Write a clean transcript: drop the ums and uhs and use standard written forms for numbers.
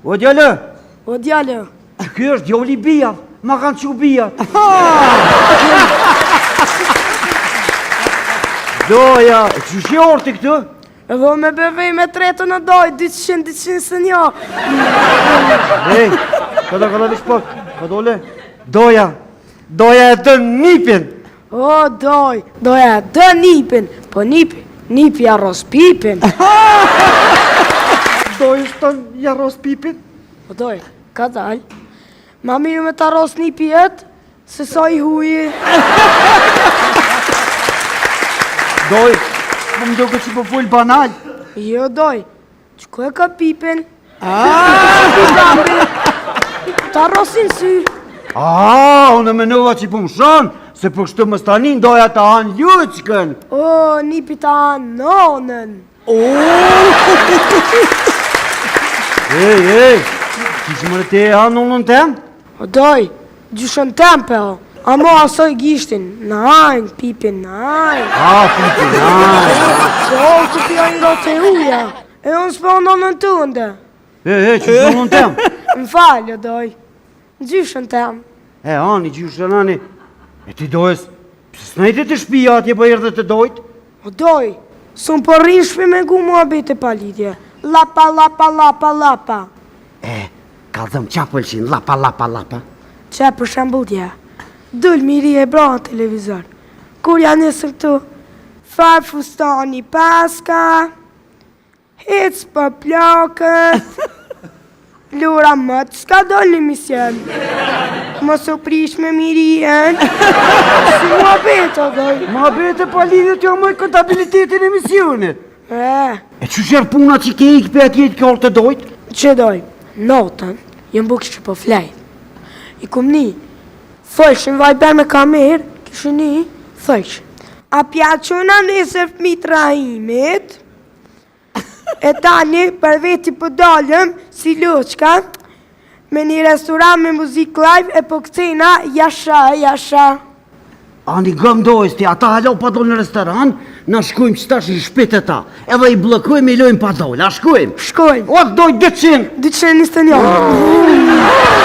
O djallë, O djallë. ky është djali bia, ma kanë që bia. Doja, që shi orti këtë? Edhe me bevej me tretën në doj, 200 së njo. Ej, kada vish pak, kadole. Doja e të nipin. O, doja dë nipin, po nipi arros pipin. Doj është të jarros pipin? O doj, ka dal, ma mirë me të arros nipi jetë, se sa i huji. Doj, më më doke që po full banal. Jo, doj, që ku e ka pipin? Të arrosin sy. Unë menova që po më shonë, se për kështu më stanin doja të anë ljuqkën. O, nipi të anë nonën. Ej, që më rëte e anë nonën tem? O doj, gjyshën tempe o. Amo asoj gishtin, në ajnë, pipin në ajnë. Pipin, ajnë. Se o të pjojnë do të uja, e unë s'po nonën të ndë. Që nonën tem? Më falë, o doj, gjyshën tem. Ani, gjyshën ani. E ti dojës, pëse s'najti të shpia atje për erdhe të dojtë? O doj, s'unë për rinë shpi me gu mua bete palidje. Lapa, lapa, lapa, lapa. Ka dhëm qa pëlqin, lapa, lapa, lapa. Qa për shambull dje, dull miri e bra në televizor. Kur janë nësën këtu, farë fustani paska, hec për plakët, lura mëtë, s'ka dollë një mision. Mos u prish me mirien, si mua bete, o doj. Ma bete pa lidhë të jamoj kontabilitetin e misionit. E që shërë puna që ke ikë për atjet kjo orë të dojtë? Që doj, notën, jëmë bu kështë po flejt. I kum një, thëshën vajber me kamerë, kështë një, thëshën. A pja qëna nesër fëmit rahimit, e tani për veti për dalëm, si loqka, me një restoran me muzik live e po këcena, jasha. Ani gëm dojës ti, ata halo pa do në restoran, na shkojmë që tash i shpite ta, edhe i blokojmë i lojmë pa dole, a shkojmë? Shkojmë. O, doj 200! 221.